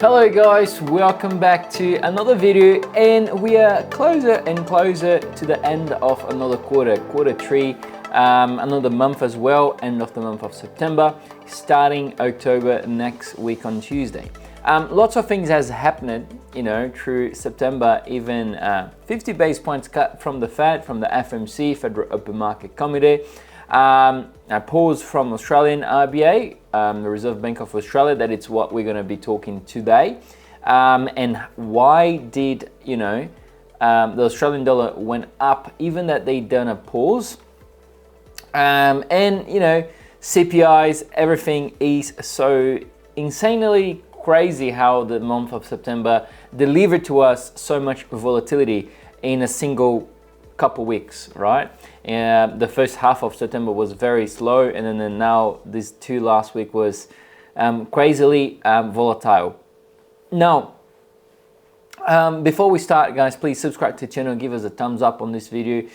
Hello guys, welcome back to another video, and we are closer and closer to the end of another quarter three, another month as well, end of the month of September, starting October next week on Tuesday. Lots of things has happened, through September, even 50 base points cut from the Fed, from the FMC, Federal Open Market Committee, a pause from Australian RBA, the Reserve Bank of Australia. That is what we're going to be talking today. And why did, the Australian dollar went up even that they done a pause? CPIs, everything is so insanely crazy how the month of September delivered to us so much volatility in a single couple weeks, right? The first half of September was very slow, and then now these two last week was crazily volatile. Now, before we start, guys, please subscribe to the channel, give us a thumbs up on this video,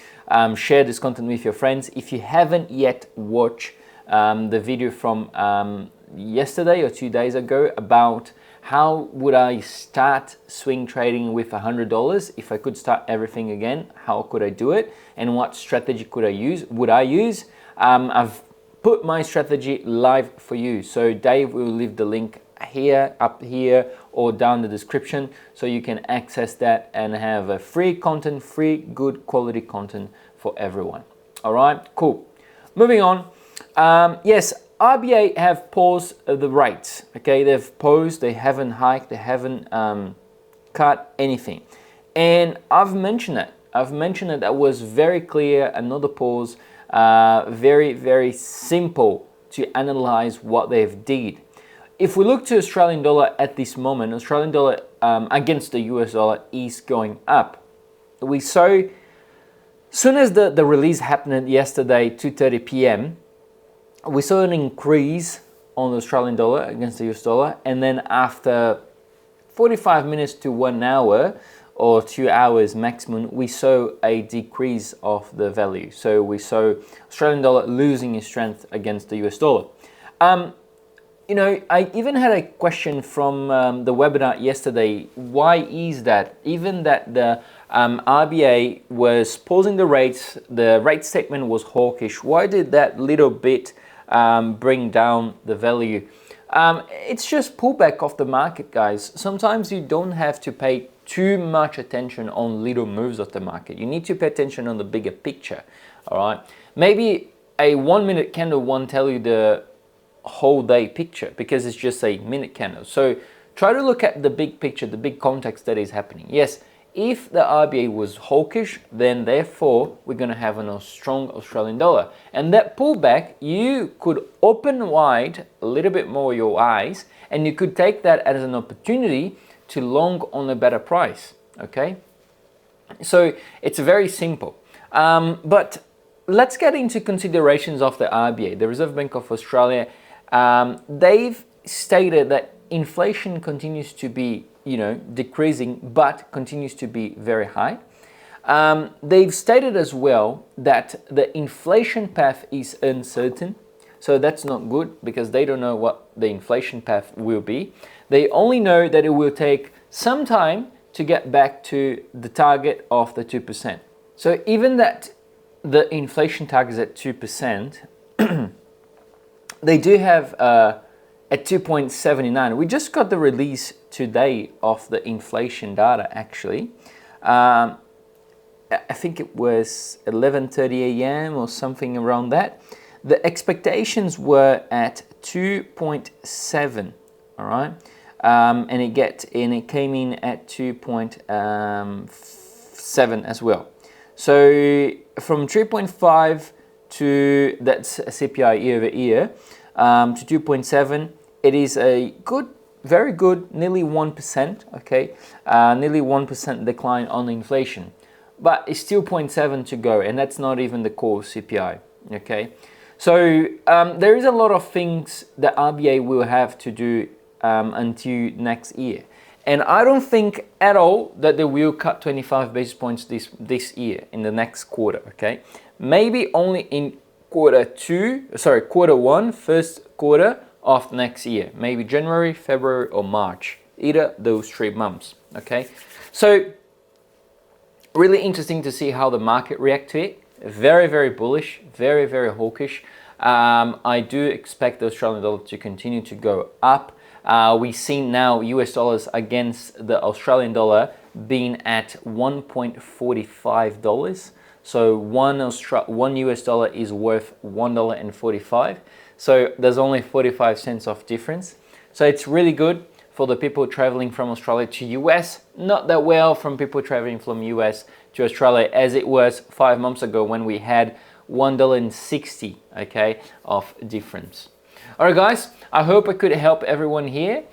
share this content with your friends. If you haven't yet watched the video from yesterday or 2 days ago about how would I start swing trading with $100? If I could start everything again, how could I do it? And what strategy would I use? I've put my strategy live for you. So Dave will leave the link here, up here, or down the description, so you can access that and have a free content, free good quality content for everyone. All right, cool. Moving on. Yes, RBA have paused the rates, okay? They've paused, they haven't hiked, they haven't cut anything. And I've mentioned it. That was very clear, another pause, very, very simple to analyze what they've did. If we look to Australian dollar at this moment, Australian dollar against the US dollar is going up. We saw, soon as the release happened yesterday, 2:30 p.m., we saw an increase on the Australian dollar against the US dollar, and then after 45 minutes to 1 hour or 2 hours maximum, we saw a decrease of the value. So we saw Australian dollar losing its strength against the US dollar. I even had a question from the webinar yesterday. Why is that? Even that the RBA was pausing the rates, the rate statement was hawkish. Why did that little bit bring down the value? It's just pullback of the market, guys. Sometimes you don't have to pay too much attention on little moves of the market. You need to pay attention on the bigger picture. All right, maybe a 1 minute candle won't tell you the whole day picture because it's just a minute candle. So try to look at the big picture, the big context that is happening. Yes, if the RBA was hawkish, then therefore we're going to have a strong Australian dollar. And that pullback, you could open wide a little bit more your eyes, and you could take that as an opportunity to long on a better price. Okay, so it's very simple. But let's get into considerations of the RBA, the Reserve Bank of Australia. They've stated that inflation continues to be decreasing, but continues to be very high. They've stated as well that the inflation path is uncertain. So that's not good because they don't know what the inflation path will be. They only know that it will take some time to get back to the target of the 2%. So even that the inflation target is at 2%, they do have at 2.79. We just got the release today of the inflation data, actually. I think it was 11:30 a.m. or something around that. The expectations were at 2.7, all right? And it came in at 2.7 as well. So from 3.5 to, that's CPI year over year, to 2.7, it is a good, very good, nearly 1%, okay? Nearly 1% decline on inflation. But it's still 0.7 to go, and that's not even the core CPI, okay? So there is a lot of things that RBA will have to do until next year. And I don't think at all that they will cut 25 basis points this year, in the next quarter, okay? Maybe only in quarter one, first quarter of next year, maybe January, February, or March, either those 3 months. Okay, so really interesting to see how the market react to it. Very, very bullish, very, very hawkish. I do expect the Australian dollar to continue to go up. We've seen now US dollars against the Australian dollar being at $1.45. So one US dollar is worth $1.45. So there's only 45 cents of difference. So it's really good for the people traveling from Australia to US. Not that well from people traveling from US to Australia as it was 5 months ago when we had $1.60, okay, of difference. All right, guys, I hope I could help everyone here.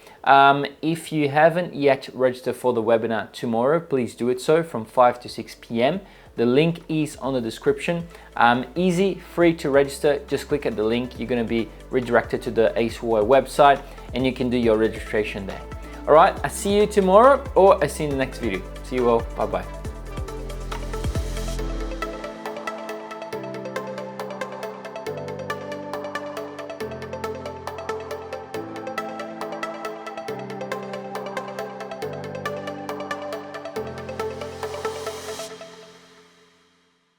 If you haven't yet registered for the webinar tomorrow, please do it so from 5 to 6 p.m. The link is on the description. Easy, free to register. Just click at the link. You're going to be redirected to the ACY website and you can do your registration there. All right, I see you tomorrow or I see you in the next video. See you all. Bye-bye.